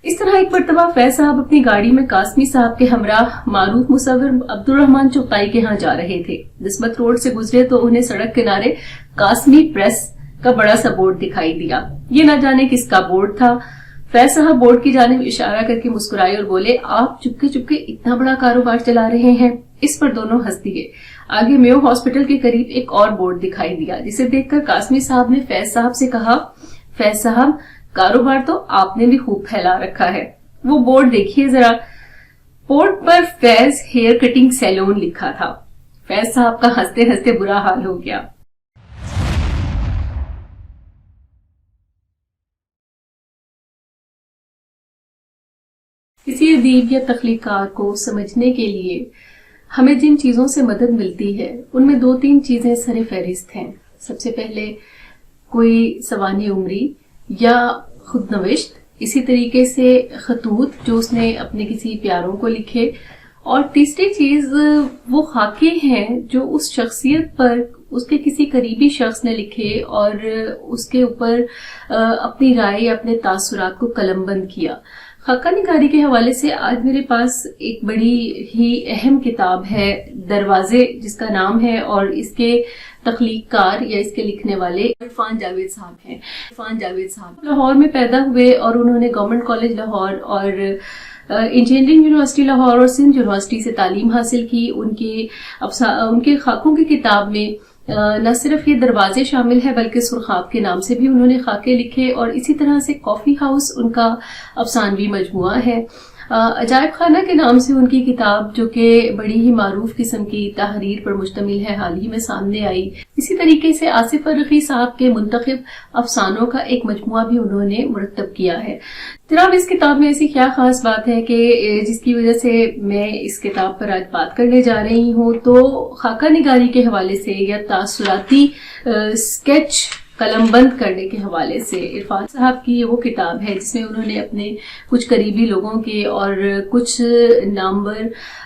اس طرح ایک مرتبہ فیض صاحب اپنی گاڑی میں قاسمی صاحب کے ہمراہ معروف مصور عبدالرحمان چغتائی کے ہاں جا رہے تھے. نسبت روڈ سے گزرے تو انہیں سڑک کنارے قاسمی پریس کا بڑا سا بورڈ دکھائی دیا. یہ نہ جانے کس کا بورڈ تھا. فیض صاحب بورڈ کی جانب اشارہ کر کے مسکرائے اور بولے, آپ چپکے چپکے اتنا بڑا کاروبار چلا رہے ہیں. اس پر دونوں ہنس دیے. آگے میو ہاسپٹل کے قریب ایک اور بورڈ دکھائی دیا, جسے دیکھ کر قاسمی صاحب نے فیض صاحب سے کہا, فیض صاحب کاروبار تو آپ نے بھی خوب پھیلا رکھا ہے. وہ بورڈ دیکھیے ذرا. بورڈ پر فیض ہیئر کٹنگ سیلون لکھا تھا. فیض صاحب کا ہنستے ہنستے برا حال ہو گیا. کسی ادیب یا تخلیقار کو سمجھنے کے لیے ہمیں جن چیزوں سے مدد ملتی ہے ان میں 2-3 چیزیں سر فہرست ہیں. سب سے پہلے کوئی سوانح عمری یا خود نوشت, اسی طریقے سے خطوط جو اس نے اپنے کسی پیاروں کو لکھے, اور تیسری چیز وہ خاکے ہیں جو اس شخصیت پر اس کے کسی قریبی شخص نے لکھے اور اس کے اوپر اپنی رائے یا اپنے تاثرات کو قلم بند کیا. خاکہ نگاری کے حوالے سے آج میرے پاس ایک بڑی ہی اہم کتاب ہے, دروازے جس کا نام ہے, اور اس کے تخلیق کار یا اس کے لکھنے والے عرفان جاوید صاحب ہیں. عرفان جاوید صاحب لاہور میں پیدا ہوئے اور انہوں نے گورنمنٹ کالج لاہور اور انجینئرنگ یونیورسٹی لاہور اور سندھ یونیورسٹی سے تعلیم حاصل کی. ان کے خاکوں کی کتاب میں نہ صرف یہ دروازے شامل ہے بلکہ سرخاب کے نام سے بھی انہوں نے خاکے لکھے, اور اسی طرح سے کافی ہاؤس ان کا افسانوی مجموعہ ہے. عجائب خانہ کے نام سے ان کی کتاب جو کہ بڑی ہی معروف قسم کی تحریر پر مشتمل ہے حال ہی میں سامنے آئی. اسی طریقے سے آصف فرخی صاحب کے منتخب افسانوں کا ایک مجموعہ بھی انہوں نے مرتب کیا ہے. جناب اس کتاب میں ایسی کیا خاص بات ہے کہ جس کی وجہ سے میں اس کتاب پر آج بات کرنے جا رہی ہوں, تو خاکہ نگاری کے حوالے سے یا تاثراتی اسکیچ قلم بند کرنے کے حوالے سے عرفان صاحب کی یہ وہ کتاب ہے جس میں انہوں نے اپنے کچھ قریبی لوگوں کے اور کچھ نامور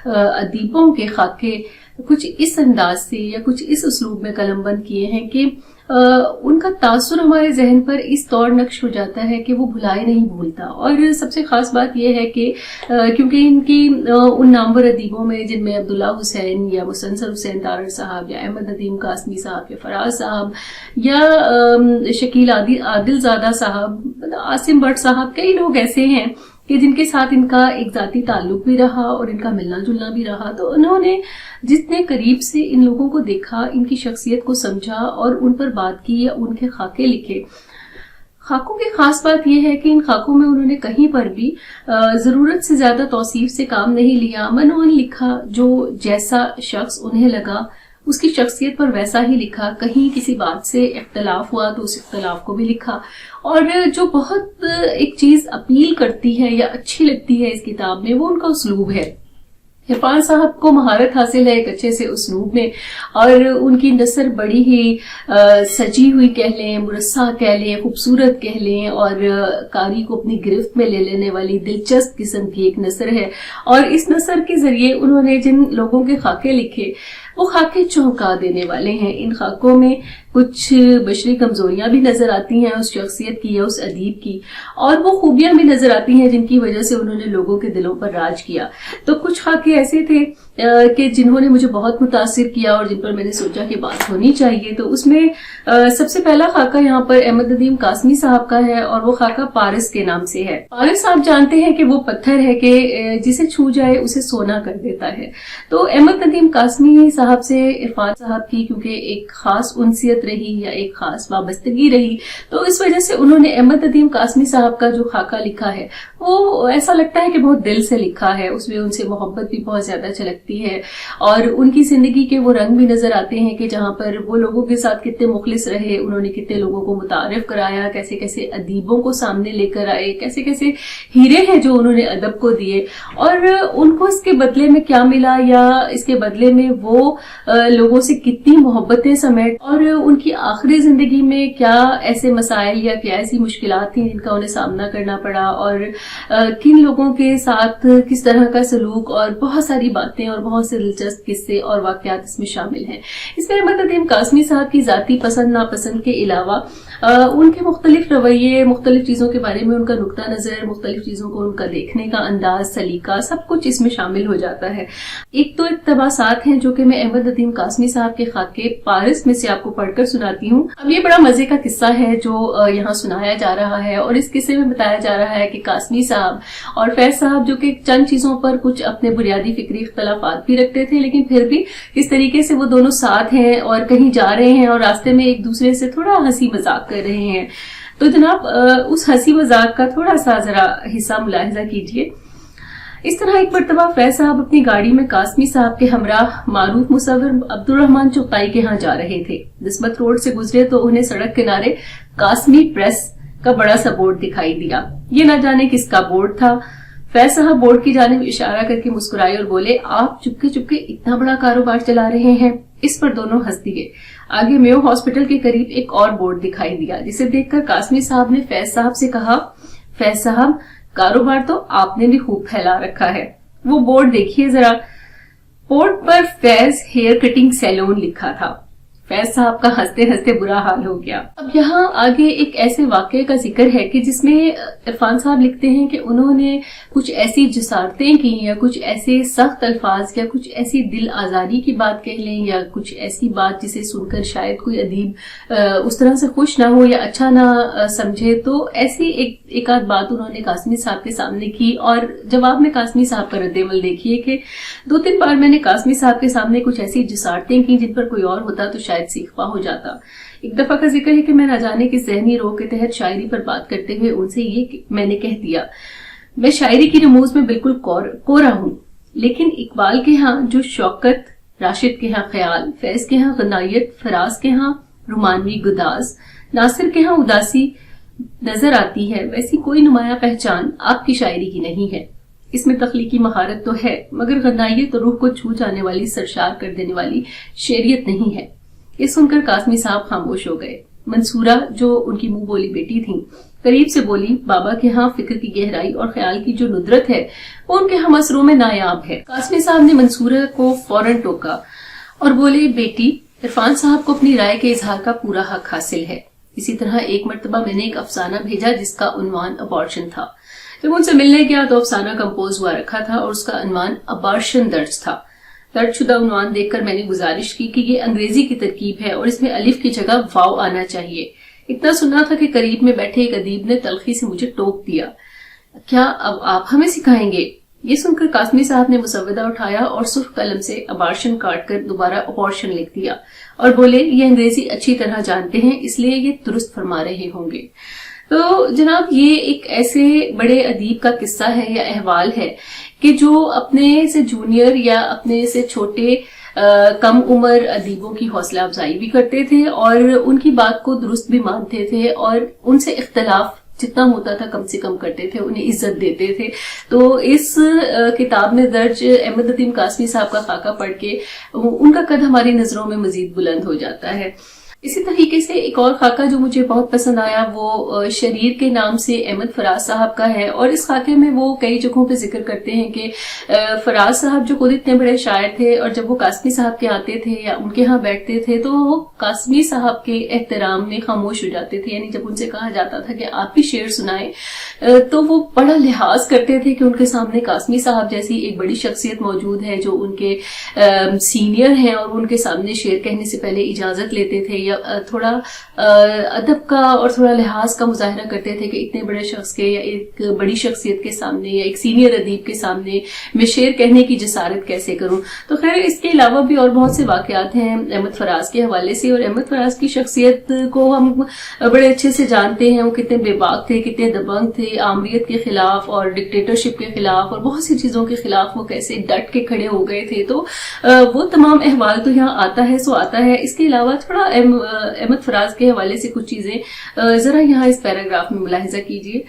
ادیبوں کے خاکے کچھ اس انداز سے یا کچھ اس اسلوب میں قلم بند کیے ہیں کہ ان کا تاثر ہمارے ذہن پر اس طور نقش ہو جاتا ہے کہ وہ بھلائے نہیں بھولتا. اور سب سے خاص بات یہ ہے کہ کیونکہ ان کی ان نامور ادیبوں میں جن میں عبداللہ حسین یا مسنصر حسین تارڑ صاحب یا احمد ندیم قاسمی صاحب یا فراز صاحب یا شکیل عادل زادہ صاحب, عاصم بٹ صاحب, کئی لوگ ایسے ہیں کہ جن کے ساتھ ان کا ایک ذاتی تعلق بھی رہا اور ان کا ملنا جلنا بھی رہا. تو انہوں نے جتنے قریب سے ان لوگوں کو دیکھا, ان کی شخصیت کو سمجھا اور ان پر بات کی یا ان کے خاکے لکھے. خاکوں کی خاص بات یہ ہے کہ ان خاکوں میں انہوں نے کہیں پر بھی ضرورت سے زیادہ توصیف سے کام نہیں لیا. منوان لکھا, جو جیسا شخص انہیں لگا اس کی شخصیت پر ویسا ہی لکھا. کہیں کسی بات سے اختلاف ہوا تو اس اختلاف کو بھی لکھا. اور جو بہت ایک چیز اپیل کرتی ہے یا اچھی لگتی ہے اس کتاب میں وہ ان کا اسلوب ہے. عرفان صاحب کو مہارت حاصل ہے ایک اچھے سے اسلوب میں, اور ان کی نثر بڑی ہی سجی ہوئی کہہ لیں, مرصع کہہ لیں, خوبصورت کہہ لیں, اور قاری کو اپنی گرفت میں لے لینے والی دلچسپ قسم کی ایک نثر ہے. اور اس نثر کے ذریعے انہوں نے جن لوگوں کے خاکے لکھے وہ خاکے چونکا دینے والے ہیں. ان خاکوں میں کچھ بشری کمزوریاں بھی نظر آتی ہیں اس شخصیت کی یا اس ادیب کی, اور وہ خوبیاں بھی نظر آتی ہیں جن کی وجہ سے انہوں نے لوگوں کے دلوں پر راج کیا. تو کچھ خاکے ایسے تھے کہ جنہوں نے مجھے بہت متاثر کیا اور جن پر میں نے سوچا کہ بات ہونی چاہیے. تو اس میں سب سے پہلا خاکہ یہاں پر احمد ندیم قاسمی صاحب کا ہے, اور وہ خاکہ پارس کے نام سے ہے. پارس آپ جانتے ہیں کہ وہ پتھر ہے کہ جسے چھو جائے اسے سونا کر دیتا ہے. تو احمد ندیم قاسمی صاحب سے عرفان صاحب کی کیونکہ ایک خاص انسیت رہی یا ایک خاص وابستگی رہی, تو اس وجہ سے انہوں نے احمد ندیم قاسمی صاحب کا جو خاکہ لکھا ہے وہ ایسا لگتا ہے کہ بہت دل سے لکھا ہے. اس میں ان سے محبت بھی بہت زیادہ چھلکتی ہے, اور ان کی زندگی کے وہ رنگ بھی نظر آتے ہیں کہ جہاں پر وہ لوگوں کے ساتھ کتنے مخلص رہے, انہوں نے کتنے لوگوں کو متعارف کرایا, کیسے کیسے ادیبوں کو سامنے لے کر آئے, کیسے کیسے ہیرے ہیں جو انہوں نے ادب کو دیے, اور ان کو اس کے بدلے میں کیا ملا یا اس کے بدلے میں وہ لوگوں سے کتنی محبتیں سمیٹ, اور ان کی آخری زندگی میں کیا ایسے مسائل یا کیا ایسی مشکلات تھیں جن کا انہیں سامنا کرنا پڑا, اور کن لوگوں کے ساتھ کس طرح کا سلوک, اور بہت ساری باتیں اور بہت سے دلچسپ قصے اور واقعات اس میں شامل ہیں. اس میں احمد ندیم قاسمی صاحب کی ذاتی پسند ناپسند کے علاوہ उनके मुख्तलिफ रवैये, मुख्तलिफ चीज़ों के बारे में उनका नुक्ता नज़र, मुख्तलिफ चीज़ों को उनका देखने का अंदाज, सलीका, सब कुछ इसमें शामिल हो जाता है। एक तो इक़्तिबासात हैं जो कि मैं अहमद नदीम कासमी साहब के खाके पारिस में से आपको पढ़कर सुनाती हूँ। अब ये बड़ा मजे का किस्सा है जो यहाँ सुनाया जा रहा है, और इस किस्से में बताया जा रहा है कि कासमी साहब और फैज साहब जो कि चंद चीज़ों पर कुछ अपने बुनियादी फिक्री इख्तलाफात भी रखते थे, लेकिन फिर भी इस तरीके से वो दोनों साथ हैं और कहीं जा रहे हैं और रास्ते में एक दूसरे से थोड़ा हंसी मजाक कर रहे हैं। तो जनाब उस हंसी मजाक का थोड़ा सा जरा हिस्सा मुलाहिजा कीजिए। इस तरह एक मरतबा फैज साहब अपनी गाड़ी में कासमी साहब के हमराह मारूफ मुसव्विर अब्दुर्रहमान चुगताई के यहाँ जा रहे थे। निस्बत रोड से गुजरे तो उन्हें सड़क किनारे कासमी प्रेस का बड़ा सा बोर्ड दिखाई दिया। ये न जाने किसका बोर्ड था। फैज साहब बोर्ड की जानिब इशारा करके मुस्कुराए और बोले, आप चुपके चुपके इतना बड़ा कारोबार चला रहे हैं। इस पर दोनों हंस दिए। आगे मेयो हॉस्पिटल के करीब एक और बोर्ड दिखाई दिया, जिसे देखकर कासमी साहब ने फैज साहब से कहा, फैज साहब कारोबार तो आपने भी खूब फैला रखा है, वो बोर्ड देखिए जरा। बोर्ड पर फैज हेयर कटिंग सैलून लिखा था। फैज साहब का हंसते हंसते बुरा हाल हो गया। अब यहाँ आगे एक ऐसे वाकये का जिक्र है कि जिसमें इरफान साहब लिखते हैं कि उन्होंने कुछ ऐसी जिसारतें की या कुछ ऐसे सख्त अल्फाज या कुछ ऐसी दिल आजारी की बात कह लें या कुछ ऐसी बात जिसे सुनकर शायद कोई अदीब उस तरह से खुश ना हो या अच्छा ना समझे, तो ऐसी एक आध बात उन्होंने कासमी साहब के सामने की। और जवाब में कासमी साहब का रद्देमल देखिए कि 2-3 बार मैंने कासमी साहब के सामने कुछ ऐसी जिसारतें की जिन पर कोई और होता तो शायद सीखवा हो जाता। एक दफा का जिक्र है कि मैं न जाने किस ज़हनी रोग के तहत शायरी पर बात करते हुए उनसे ये मैंने कह दिया, मैं शायरी की रमूज में बिल्कुल कोरा हूं, लेकिन इकबाल के यहाँ जो शौकत, राशिद के यहाँ ख्याल, फैज के यहाँ गनायत, फराज के यहाँ रुमानवी गुदाज, नासिर के यहाँ उदासी नजर आती है, वैसी कोई नुमाया पहचान आपकी शायरी की नहीं है। इसमें तख्लीकी महारत तो है, मगर गनायत और रूह को छू जाने वाली, सरशार कर देने वाली शेरियत नहीं है। ये सुनकर कासमी साहब खामोश हो गए। मंसूरा जो उनकी मुंह बोली बेटी थी, करीब से बोली, बाबा के यहाँ फिक्र की गहराई और ख्याल की जो नुदरत है वो उनके हम असरों में नायाब है। कासमी साहब ने मंसूरा को फौरन टोका और बोले, बेटी इरफान साहब को अपनी राय के इजहार का पूरा हक हासिल है। इसी तरह एक मर्तबा मैंने एक अफसाना भेजा जिसका उन्वान अबॉर्शन था। जब उनसे मिलने गया तो अफसाना कंपोज हुआ रखा था और उसका उन्वान अबॉर्शन दर्ज था। दर्जशुदा उन्वान देखकर मैंने गुजारिश की कि ये अंग्रेजी की तरकीब है और इसमें अलिफ की जगह वाव आना चाहिए। इतना सुना था कि करीब में बैठे एक अदीब ने तलखी से मुझे टोक दिया, क्या अब आप हमें सिखाएंगे? ये सुनकर कासमी साहब ने मुसव्वदा उठाया और सुर्ख कलम से अबॉर्शन काट कर दोबारा अबॉर्शन लिख दिया और बोले, ये अंग्रेजी अच्छी तरह जानते हैं इसलिए ये दुरुस्त फरमा रहे होंगे। तो जनाब ये एक ऐसे बड़े अदीब का किस्सा है या अहवाल है कि जो अपने से जूनियर या अपने से छोटे कम उम्र अदीबों की हौसला अफजाई भी करते थे और उनकी बात को दुरुस्त भी मानते थे और उनसे इख्तलाफ जितना होता था कम से कम करते थे, उन्हें इज्जत देते थे। तो इस किताब में दर्ज अहमद नदीम कासमी साहब का खाका पढ़ के उनका कद हमारी नजरों में मजीद बुलंद हो जाता है। इसी तरीके से एक और खाका जो मुझे बहुत पसंद आया वो शरीर के नाम से अहमद फराज साहब का है और इस खाके में वो कई जगहों पे जिक्र करते हैं कि फराज साहब जो खुद इतने बड़े शायर थे और जब वो कासमी साहब के आते थे या उनके यहाँ बैठते थे तो वो कासमी साहब के एहतराम में खामोश हो जाते थे। यानी जब उनसे कहा जाता था कि आप भी शेर सुनाएं तो वो बड़ा लिहाज करते थे कि उनके सामने कासमी साहब जैसी एक बड़ी शख्सियत मौजूद है जो उनके सीनियर हैं और उनके सामने शेर कहने से पहले इजाजत लेते थे या थोड़ा अदब का और थोड़ा लिहाज का मुजाहरा करते थे कि इतने बड़े शख्स के या एक बड़ी शख्सियत के सामने या एक सीनियर अदीब के सामने मैं शेर कहने की जसारत कैसे करूं। तो खैर इसके अलावा भी और बहुत से वाकयात हैं अहमद फराज के हवाले से और अहमद फराज की शख्सियत को हम बड़े अच्छे से जानते हैं। वो कितने बेबाक थे, कितने दबंग थे, आमरीत के खिलाफ और डिक्टेटरशिप के खिलाफ और बहुत सी चीजों के खिलाफ वो कैसे डट के खड़े हो गए थे। तो वो तमाम अहवाल तो यहाँ आता है सो आता है। इसके अलावा थोड़ा अहमद फराज के हवाले से कुछ चीजें जरा यहाँ इस पैराग्राफ में मुलाहिजा कीजिए।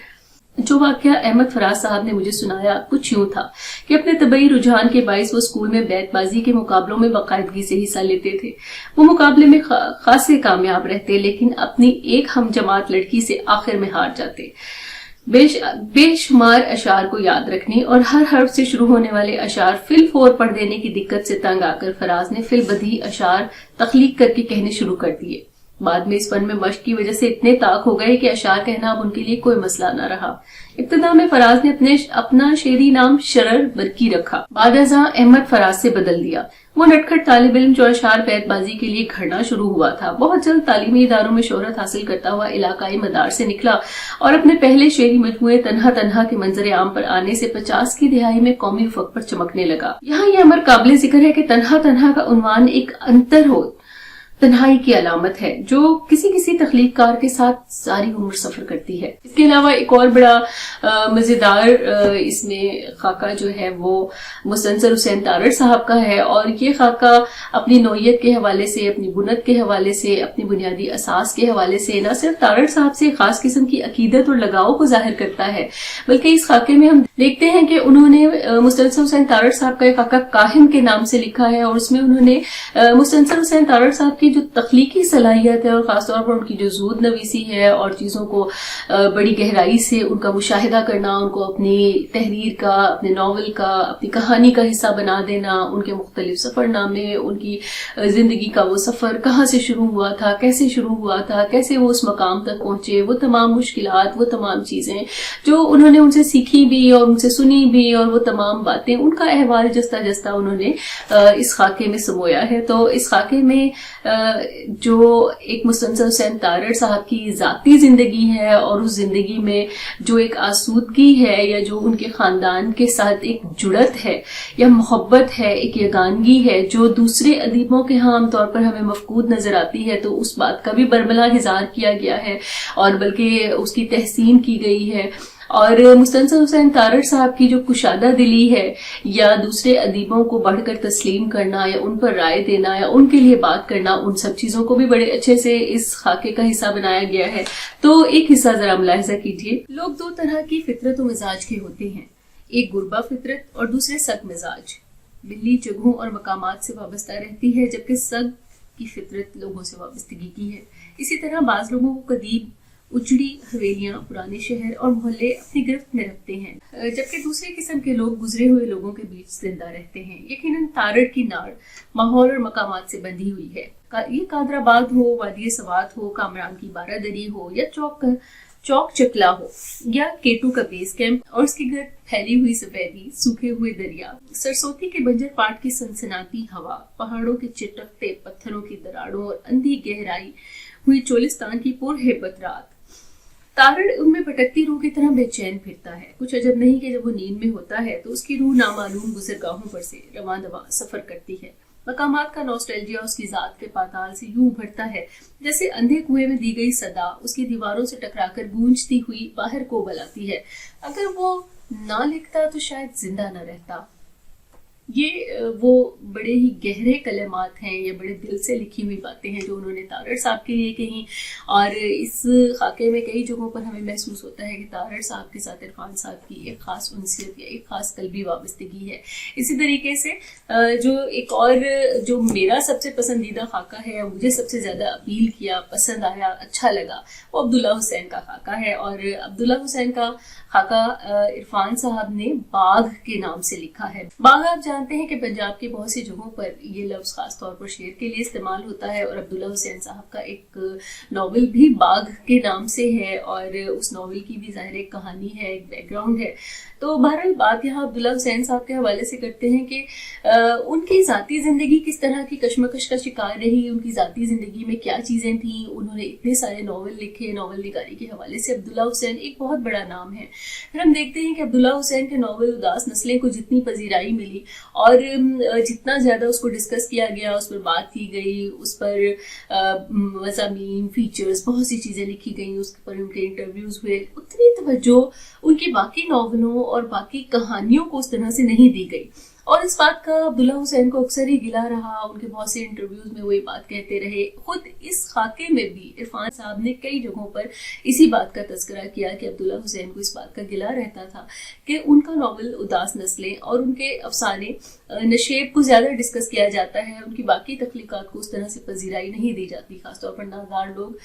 जो वाकया अहमद फराज साहब ने मुझे सुनाया कुछ यूं था कि अपने तबई रुझान के बाइस वो स्कूल में बैतबाजी के मुकाबलों में बाकायदगी से हिस्सा लेते थे। वो मुकाबले में खासे कामयाब रहते लेकिन अपनी एक हम जमात लड़की से आखिर में हार जाते। बेशुमार अशार को याद रखने और हर हर्फ से शुरू होने वाले अशार फिल फोर पढ़ देने की दिक्कत से तंग आकर फराज ने फिल बदी अशार तख्लीक करके कहने शुरू कर दिए। بعد में इस फन में मश्क की वजह से इतने ताक हो गए कि अशार कहना अब उनके लिए कोई मसला न रहा। इब्तिदा में फराज ने अपना शेरी नाम शरर बरकी रखा, बाद अज़ां अहमद फराज से बदल दिया। वो नटखट तालिब इल्म जो अशार पैदबाजी के लिए घड़ना शुरू हुआ था, बहुत जल्द तालीमी इदारों में शोहरत हासिल करता हुआ इलाकाई मदार से निकला और अपने पहले शेरी मजमूए तन्हा तन्हा के मंजर आम पर आने से 50 की दिहाई में कौमी उफ़क़ पर चमकने लगा। यहाँ यह अमर काबिल जिक्र है कि तन्हा तन्हा का उन्वान एक अंतर हो, तन्हाई की अलामत है जो किसी किसी तख्लीककार के साथ सारी उम्र सफर करती है। इसके अलावा एक और बड़ा मजेदार इसमें खाका जो है वो मुस्तनसर हुसैन तारड़ साहब का है, और ये खाका अपनी नौयत के हवाले से, अपनी बुनत के हवाले से, अपनी बुनियादी असास के हवाले से न सिर्फ तारड़ साहब से खास किस्म की अकीदत और लगाव को जाहिर करता है, बल्कि इस खाके में हम देखते हैं कि उन्होंने मुस्तनसर हुसैन तारड़ साहब का एक खाका काहिम के नाम से लिखा है, और उसमें उन्होंने मुस्तनसर हुसैन तारड़ साहब की जो तख्लीकी सलाहियत है और खासतौर पर उनकी जो जूद नवीसी है और चीजों को बड़ी गहराई से उनका मुशाहिदा करना, उनको अपनी तहरीर का, अपने नॉवल का, अपनी कहानी का हिस्सा बना देना, उनके मुख्तलिफ सफरनामे, उनकी जिंदगी का वो सफर कहाँ से शुरू हुआ था, कैसे शुरू हुआ था, कैसे वो उस मकाम तक पहुंचे, वो तमाम मुश्किलात, वो तमाम चीजें जो उन्होंने उनसे सीखी भी और उनसे सुनी भी, और वो तमाम बातें, उनका अहवाल जस्ता जस्ता उन्होंने इस खाके में समोया है। तो इस खाके में जो एक मुस्तनसर हुसैन तारड़ साहब की जाती जिंदगी है और उस जिंदगी में जो एक आसूदगी है या जो उनके खानदान के साथ एक जुड़त है या मोहब्बत है, एक यगानगी है जो दूसरे अदीबों के यहाँ आमतौर पर हमें मफकूद नजर आती है, तो उस बात का भी बरमला हिजार किया गया है और बल्कि उसकी तहसीन की गई है। और मुस्तनसर हुसैन तारड़ साहब की जो कुशादा दिली है या दूसरे अदीबों को बढ़कर तस्लीम करना या उन पर राय देना या उनके लिए बात करना, उन सब चीजों को भी बड़े अच्छे से इस खाके का हिस्सा बनाया गया है। तो एक हिस्सा जरा मुलाहिजा कीजिए। लोग दो तरह की फितरत और मिजाज के होते हैं, एक गुरबा फितरत और दूसरे सग मिजाज। बिल्ली जगहों और मकामात से वाबस्ता रहती है जबकि सग की फितरत लोगों से वाबस्तगी की है। इसी तरह बाज लोगों को कदीम उजड़ी हवेलियां, पुराने शहर और मोहल्ले अपनी गिरफ्त में रखते हैं, जबकि दूसरे किस्म के लोग गुजरे हुए लोगों के बीच जिंदा रहते हैं। यकीनन तारड़ की नाड़ माहौल और मकामात से बंधी हुई है। ये कादराबाद हो, वादी सवात हो, कामरान की बारादरी हो या चौक चकला हो या केटू का बेस कैंप और उसकी गर्द फैली हुई सफेदी, सूखे हुए दरिया, सरसोती के बंजर पाट की सनसनाती हवा, पहाड़ों के चिटकते पत्थरों की दरारों और अंधी गहराई हुई चोलिस्तान की पुरहेबत रात। तारड़ उनमें भटकती रूह की तरह बेचैन फिरता है। कुछ अजब नहीं कि जब वो नींद में होता है तो उसकी रूह नामालूम गुजरगाहों पर से रवां दवा सफर करती है। मकामात का नॉस्टैल्जिया उसकी जात के पाताल से यूं उभरता है जैसे अंधे कुएं में दी गई सदा उसकी दीवारों से टकराकर गूंजती हुई बाहर को बलाती है। अगर वो ना लिखता तो शायद जिंदा न रहता। ये वो बड़े ही गहरे कलमात हैं या बड़े दिल से लिखी हुई बातें हैं जो उन्होंने तारड़ साहब के लिए कही, और इस खाके में कई जगहों पर हमें महसूस होता है कि तारड़ साहब के साथ इरफान साहब की एक खास उनसियत या एक खास कल्बी वाबस्तगी है। इसी तरीके से जो एक और जो मेरा सबसे पसंदीदा खाका है, मुझे सबसे ज्यादा अपील किया, पसंद आया, अच्छा लगा, वो अब्दुल्ला हुसैन का खाका है। और अब्दुल्ला हुसैन का खाका इरफान साहब ने बाघ के नाम से लिखा है। बाघ आप जानते हैं कि पंजाब की बहुत सी जगहों पर ये लफ्ज खास तौर पर शेर के लिए इस्तेमाल होता है, और अब्दुल्ला हुसैन साहब का एक नॉवल भी बाघ के नाम से है और उस नॉवल की भी जाहिर एक कहानी है, एक बैकग्राउंड है। तो बहरहाल बात यहाँ अब्दुल्ला हुसैन साहब के हवाले से करते हैं कि उनकी जाती जिंदगी किस तरह की कश्मकश का शिकार रही, उनकी जाती जिंदगी में क्या चीजें थी। उन्होंने इतने सारे नॉवल लिखे, नॉवल निगारी के हवाले से अब्दुल्ला हुसैन एक बहुत बड़ा नाम है। फिर हम देखते हैं कि अब्दुल्ला हुसैन के नॉवल उदास नस्लें को जितनी पजीराई मिली और जितना ज्यादा उसको डिस्कस किया गया, उस पर बात की गई, उस पर मज़ामीन, फीचर्स, बहुत सी चीजें लिखी गई, उस पर उनके इंटरव्यूज हुए, उतनी तवज्जो उनकी बाकी नॉवलों और बाकी कहानियों को उस तरह से नहीं दी गई। और इस बात का अब्दुल्ला हुसैन को अक्सर ही गिला रहा। उनके बहुत से इंटरव्यूज में वो ये बात कहते रहे। खुद इस खाके में भी इरफान साहब ने कई जगहों पर इसी बात का तज़किरा किया कि अब्दुल्ला हुसैन को इस बात का गिला रहता था कि उनका नॉवल उदास नस्लें और उनके अफसाने नशेब को ज्यादा डिस्कस किया जाता है, उनकी बाकी तख्लीकात को उस तरह से पजीराई नहीं दी जाती। खासतौर पर नादार लोग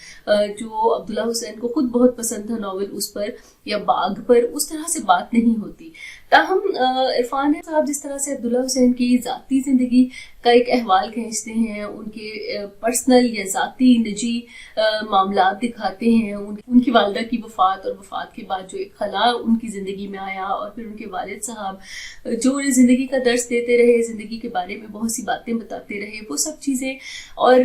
जो अब्दुल्ला हुसैन को खुद बहुत पसंद था नॉवल, उस पर या बाघ पर उस तरह से बात नहीं होती। ताहम इरफान साहब जिस तरह से سے عبداللہ حسین کی ذاتی زندگی کا ایک احوال کھینچتے ہیں، ان کے پرسنل یا ذاتی نجی معاملات دکھاتے ہیں، ان کی والدہ کی وفات اور وفات کے بعد جو ایک خلا ان کی زندگی میں آیا، اور پھر ان کے والد صاحب جو انہیں زندگی کا درس دیتے رہے، زندگی کے بارے میں بہت سی باتیں بتاتے رہے، وہ سب چیزیں، اور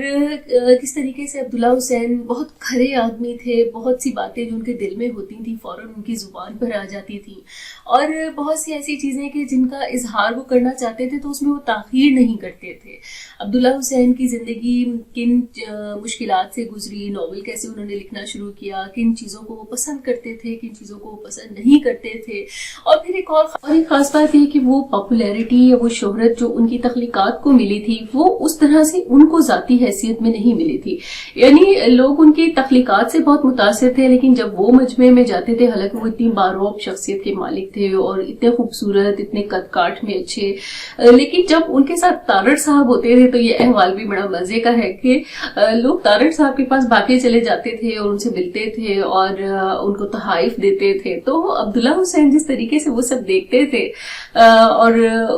کس طریقے سے عبداللہ حسین بہت کھرے آدمی تھے، بہت سی باتیں جو ان کے دل میں ہوتی تھیں فوراً ان کی زبان پر آ جاتی تھیں، اور بہت سی ایسی چیزیں کہ جن کا اظہار وہ کرنا چاہتے تھے تو اس میں وہ تاخیر نہیں کرتے تھے۔ عبداللہ حسین کی زندگی کن مشکلات سے گزری، ناول کیسے انہوں نے لکھنا شروع کیا، کن چیزوں کو وہ پسند کرتے تھے، کن چیزوں کو وہ پسند نہیں کرتے تھے، اور پھر ایک خاص بات یہ کہ وہ پاپولیرٹی یا وہ شہرت جو ان کی تخلیقات کو ملی تھی وہ اس طرح سے ان کو ذاتی حیثیت میں نہیں ملی تھی، یعنی لوگ ان کی تخلیقات سے بہت متاثر تھے، لیکن جب وہ مجمع میں جاتے تھے، حالانکہ وہ اتنی باروب شخصیت کے مالک تھے اور اتنے خوبصورت، اتنے قد کاٹ میں اچھے، لیکن جب ان کے ساتھ تارڑ صاحب ہوتے تھے تو یہ احوال بھی بڑا مزے کا ہے کہ لوگ تارڑ صاحب کے پاس بھاگے چلے جاتے تھے اور ان سے ملتے تھے اور ان کو تحائف دیتے تھے۔ تو عبداللہ حسین جس طریقے سے وہ سب دیکھتے تھے اور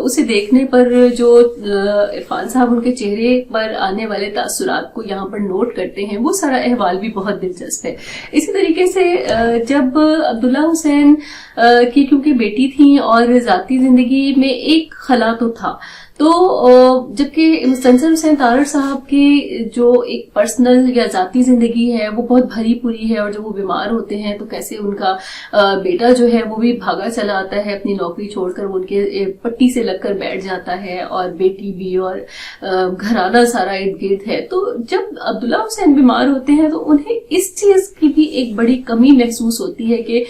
اسے دیکھنے پر جو عرفان صاحب ان کے چہرے پر آنے والے تاثرات کو یہاں پر نوٹ کرتے ہیں، وہ سارا احوال بھی بہت دلچسپ ہے۔ اسی طریقے سے جب عبداللہ حسین کی کیونکہ بیٹی تھیں اور ذاتی زندگی میں ایک خلا تو تھا، تو جبکہ مستنصر حسین تارڑ صاحب کی جو ایک پرسنل یا ذاتی زندگی ہے وہ بہت بھری پوری ہے، اور جب وہ بیمار ہوتے ہیں تو کیسے ان کا بیٹا جو ہے وہ بھی بھاگا چلا آتا ہے اپنی نوکری چھوڑ کر، وہ ان کے پٹی سے لگ کر بیٹھ جاتا ہے، اور بیٹی بھی اور گھرانہ سارا ارد گرد ہے۔ تو جب عبداللہ حسین بیمار ہوتے ہیں تو انہیں اس چیز کی بھی ایک بڑی کمی محسوس ہوتی ہے کہ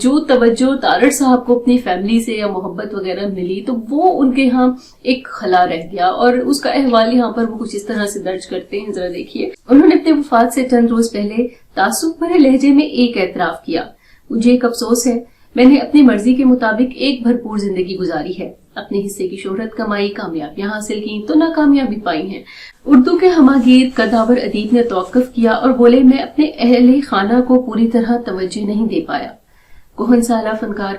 جو توجہ تارڑ صاحب کو اپنی فیملی سے یا محبت وغیرہ ملی تو وہ ان کے ہاں ایک خلا رہ گیا، اور اس کا احوال یہاں پر وہ کچھ اس طرح سے درج کرتے ہیں، ذرا دیکھیے۔ انہوں نے اپنے وفات سے چند روز پہلے تعصب بھرے لہجے میں ایک اعتراف کیا: مجھے ایک افسوس ہے، میں نے اپنی مرضی کے مطابق ایک بھرپور زندگی گزاری ہے، اپنے حصے کی شہرت کمائی، کامیابیاں حاصل کی تو ناکامیابی پائی ہیں۔ اردو کے ہماگیر قداور ادیب نے توقف کیا اور بولے: میں اپنے اہل خانہ کو پوری طرح توجہ نہیں دے پایا۔ کوہن سالہ فنکار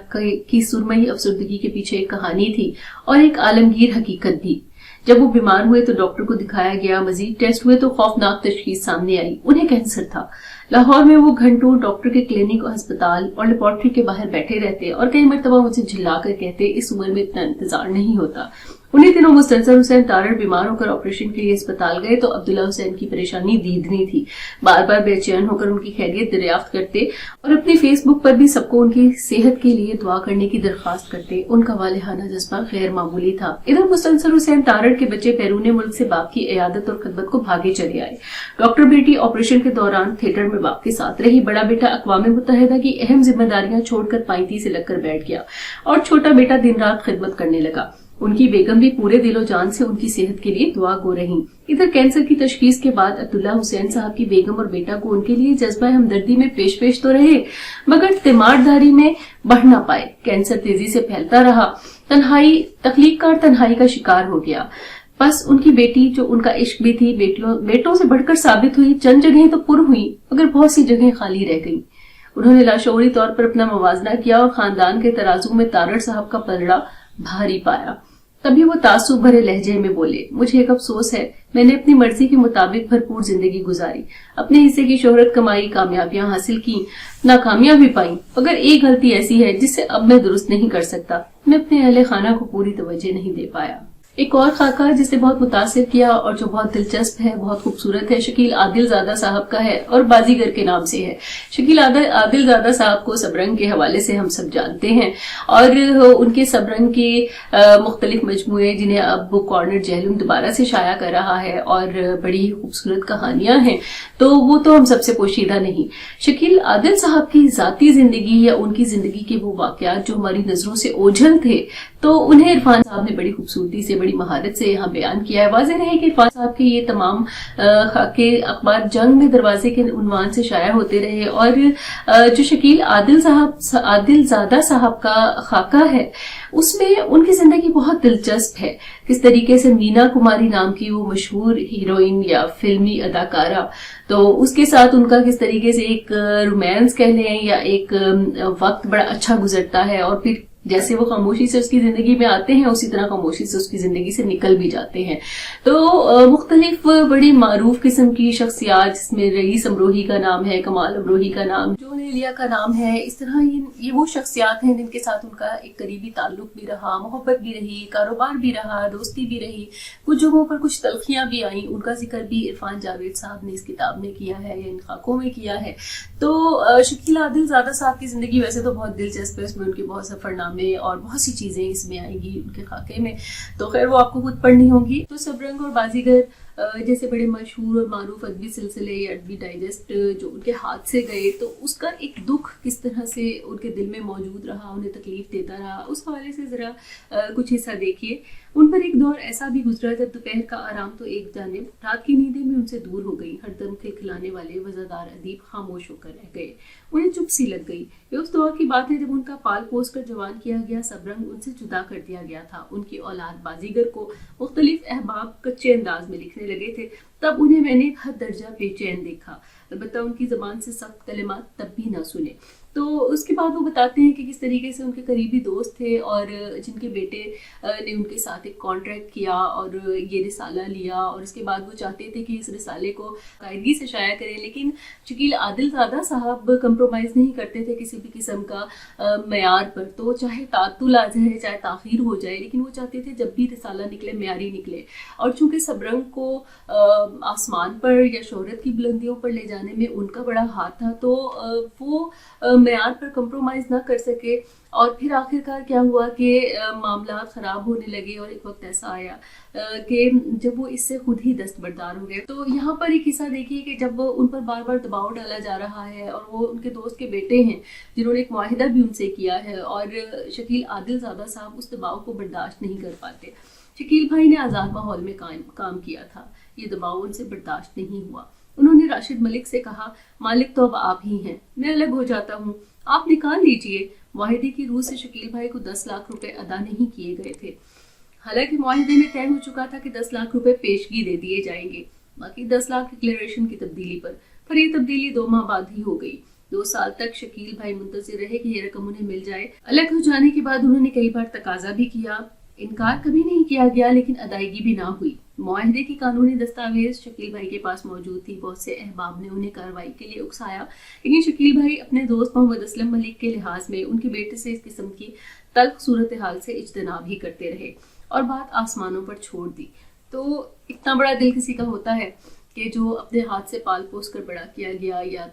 کی سرمئی افسردگی کے پیچھے ایک کہانی تھی اور ایک عالمگیر حقیقت بھی۔ جب وہ بیمار ہوئے تو ڈاکٹر کو دکھایا گیا، مزید ٹیسٹ ہوئے تو خوفناک تشخیص سامنے آئی، انہیں کینسر تھا۔ لاہور میں وہ گھنٹوں ڈاکٹر کے کلینک اور ہسپتال اور لیبارٹری کے باہر بیٹھے رہتے اور کئی مرتبہ مجھ سے جھلا کر کہتے: اس عمر میں اتنا انتظار نہیں ہوتا۔ انہیں دنوں مستنصر حسین تارڑ بیمار ہو کر آپریشن کے لیے اسپتال گئے تو عبداللہ حسین کی پریشانی دیدنی تھی، بار بار بے چین ہو کر ان کی خیریت دریافت کرتے اور اپنی فیس بک پر بھی سب کو ان کی صحت کے لیے دعا کرنے کی درخواست کرتے۔ ان کا والہانہ جذبہ غیر معمولی تھا۔ ادھر مستنصر حسین تارڑ کے بچے بیرون ملک سے باپ کی عیادت اور خدمت کو بھاگے چلے آئے۔ ڈاکٹر بیٹی آپریشن کے دوران تھیٹر میں باپ کے ساتھ رہی، بڑا بیٹا اقوام متحدہ کی اہم ذمہ داریاں چھوڑ کر پائنتی سے لگ کر بیٹھ گیا اور چھوٹا بیٹا دن رات خدمت کرنے لگا۔ ان کی بیگم بھی پورے دل و جان سے ان کی صحت کے لیے دعا گو رہی۔ ادھر کینسر کی تشخیص کے بعد عبداللہ حسین صاحب کی بیگم اور بیٹا کو ان کے لیے جذبہ ہمدردی میں پیش تو رہے، مگر تیمارداری میں بڑھ نہ پائے۔ کینسر تیزی سے پھیلتا رہا، تخلیق کار تنہائی کا شکار ہو گیا۔ بس ان کی بیٹی جو ان کا عشق بھی تھی، بیٹوں سے بڑھ کر ثابت ہوئی۔ چند جگہیں تو پر ہوئی مگر بہت سی جگہیں خالی رہ گئیں۔ انہوں نے لاشعوری طور پر اپنا موازنہ کیا اور خاندان کے ترازو میں تارڑ صاحب کا پلڑا بھاری پایا۔ تبھی وہ تعصب بھرے لہجے میں بولے: مجھے ایک افسوس ہے، میں نے اپنی مرضی کے مطابق بھرپور زندگی گزاری، اپنے حصے کی شہرت کمائی، کامیابیاں حاصل کی، ناکامیاں بھی پائیں، مگر ایک غلطی ایسی ہے جسے اب میں درست نہیں کر سکتا، میں اپنے اہل خانہ کو پوری توجہ نہیں دے پایا۔ ایک اور خاکہ جس نے بہت متاثر کیا اور جو بہت دلچسپ ہے، بہت خوبصورت ہے، شکیل عادل زادہ صاحب کا ہے اور بازیگر کے نام سے ہے۔ شکیل عادل زادہ صاحب کو سبرنگ کے حوالے سے ہم سب جانتے ہیں، اور ان کے سبرنگ کے مختلف مجموعے جنہیں اب بک کارنر جہلم دوبارہ سے شائع کر رہا ہے اور بڑی خوبصورت کہانیاں ہیں، تو وہ تو ہم سب سے پوشیدہ نہیں۔ شکیل عادل صاحب کی ذاتی زندگی یا ان کی زندگی کے وہ واقعات جو ہماری نظروں سے اوجھل تھے، تو انہیں عرفان صاحب نے بڑی خوبصورتی سے، بڑی مہارت سے یہاں بیان کیا ہے۔ واضح رہے کہ عرفان صاحب کے یہ تمام خاکے اخبار جنگ میں دروازے کے عنوان سے شائع ہوتے رہے، اور جو شکیل عادل زادہ صاحب کا خاکہ ہے اس میں ان کی زندگی بہت دلچسپ ہے۔ کس طریقے سے مینا کماری نام کی وہ مشہور ہیروئن یا فلمی اداکارہ، تو اس کے ساتھ ان کا کس طریقے سے ایک رومانس کہہ لیں یا ایک وقت بڑا اچھا گزرتا ہے، اور پھر जैसे वो खामोशी से उसकी जिंदगी में आते हैं उसी तरह खामोशी से उसकी जिंदगी से निकल भी जाते हैं। तो मुख्तलिफ बड़ी मारूफ किस्म की शख्सियात, जिसमें रईस अमरोही का नाम है, कमाल अमरोही का नाम, जॉन एलिया का नाम है, इस तरह ये वो शख्सियात हैं जिनके साथ उनका एक करीबी ताल्लुक भी रहा, मोहब्बत भी रही, कारोबार भी रहा, दोस्ती भी रही, कुछ जगहों पर कुछ तलखियां भी आई। उनका जिक्र भी इरफान जावेद साहब ने इस किताब में किया है या इन खाकों में किया है। तो शकील आदिल ज़ादा साहब की जिंदगी वैसे तो बहुत दिलचस्प है, उसमें उनके बहुत सफरनामे और बहुत सी चीजें इसमें आएंगी उनके खाके में, तो खैर वो आपको खुद पढ़नी होगी। तो सबरंग और बाजीगर जैसे बड़े मशहूर और मारूफ अदबी सिलसिले या अदबी डाइजेस्ट जो उनके हाथ से गए, तो उसका एक दुख किस तरह से उनके दिल में मौजूद रहा, उन्हें तकलीफ देता रहा, उस हवाले से ज़रा कुछ हिस्सा देखिए। उन पर एक दौर ऐसा भी गुजरा जब दोपहर का आराम तो एक जानिब, रात की नींदें भी उनसे दूर हो गई। हरदम खिलखिलाने वाले वज़ादार अदीब खामोश होकर रह गए, उन्हें चुप सी लग गई। ये उस दौर की बात है जब उनका पाल पोस कर जवान किया गया सबरंग उनसे जुदा कर दिया गया था। उनकी औलाद बाजीगर को मुख्तलिफ अहबाब कच्चे अंदाज में लिखने लगे थे, तब उन्हें मैंने एक हद दर्जा बेचैन देखा, अलबत्ता उनकी ज़बान से सख्त कलिमात तब भी ना सुने। तो उसके बाद वो बताते हैं कि किस तरीके से उनके करीबी दोस्त थे और जिनके बेटे ने उनके साथ एक कॉन्ट्रैक्ट किया और ये रिसाला लिया, और इसके बाद वो चाहते थे कि इस रिसाले को कायदगी से शाया करें, लेकिन शकील आदिल ज़ादा साहब कंप्रोमाइज़ नहीं करते थे किसी भी किस्म का मयार पर। तो चाहे तातुल आ जाए, चाहे ताखीर हो जाए, लेकिन वो चाहते थे जब भी रिसाला निकले मयारी निकले। और चूंकि सबरंग को आसमान पर या शोहरत की बुलंदियों पर ले जाने में उनका बड़ा हाथ था, तो वो मयार पर कंप्रोमाइज ना कर सके। और फिर आखिरकार क्या हुआ कि मामला ख़राब होने लगे और एक वक्त ऐसा आया कि जब वो इससे खुद ही दस्तबरदार हो गए। तो यहाँ पर एक हिस्सा देखिए कि जब उन पर बार बार दबाव डाला जा रहा है और वो उनके दोस्त के बेटे हैं जिन्होंने एक मुआहिदा भी उनसे किया है, और शकील आदिल ज़ादा साहब उस दबाव को बर्दाश्त नहीं कर पाते। शकील भाई ने आज़ाद माहौल में काम किया था, ये दबाव उनसे बर्दाश्त नहीं हुआ। उन्होंने राशिद मलिक से कहा, मालिक तो अब आप ही हैं, मैं अलग हो जाता हूँ, आप निकाल लीजिए। मुआहिदे की रूह से शकील भाई को 10 लाख रुपए अदा नहीं किए गए थे। हालांकि मुआहिदे में तय हो चुका था कि 10 लाख रुपए पेशगी दे दिए जाएंगे, बाकी 10 लाख डिक्लेरेशन की तब्दीली पर ये तब्दीली 2 माह बाद ही हो गई। 2 साल तक शकील भाई मुंतजिर रहे कि ये रकम उन्हें मिल जाए। अलग हो जाने के बाद उन्होंने कई बार तकाजा भी किया, इनकार कभी नहीं किया गया, लेकिन अदायगी भी ना हुई। मुआहिदे की कानूनी दस्तावेज शकील भाई के पास मौजूद थी। बहुत से अहबाब ने उन्हें कार्रवाई के लिए उकसाया, लेकिन शकील भाई अपने दोस्त मोहम्मद असलम मलिक के लिहाज में उनके बेटे से इस किस्म की तल्ख सूरत हाल से इज्तनाब ही करते रहे और बात आसमानों पर छोड़ दी। तो इतना बड़ा दिल किसी का होता है कि जो अपने हाथ से पाल पोस कर बड़ा किया गया या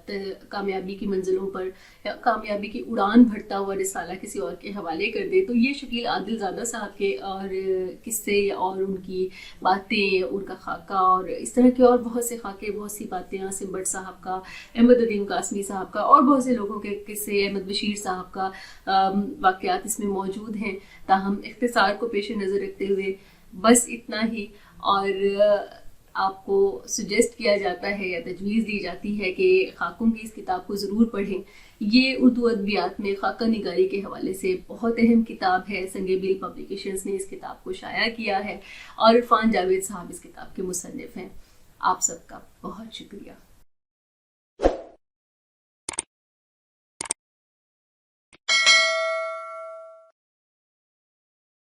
कामयाबी की मंजिलों पर या कामयाबी की उड़ान भरता हुआ रिसाला किसी और के हवाले कर दे। तो ये शकील आदिल ज़ादा साहब के और किस्से और उनकी बातें, उनका खाका और इस तरह के और बहुत से खाके, बहुत सी बातें, आसिम भट्ट साहब का, अहमद अदीम कासमी साहब का और बहुत से लोगों के किस्से, अहमद बशीर साहब का वाक़यात इसमें मौजूद हैं। ताहम इख्तिसार को पेश नज़र रखते हुए बस इतना ही, और आपको सुजेस्ट किया जाता है या तजवीज़ दी जाती है कि खाकों की इस किताब को ज़रूर पढ़ें। ये उर्दू अदबियात में खाका निगारी के हवाले से बहुत अहम किताब है। संगेबील पब्लिकेशंस ने इस किताब को शाया किया है और इरफान जावेद साहब इस किताब के मुसन्निफ़ हैं। आप सबका बहुत शुक्रिया।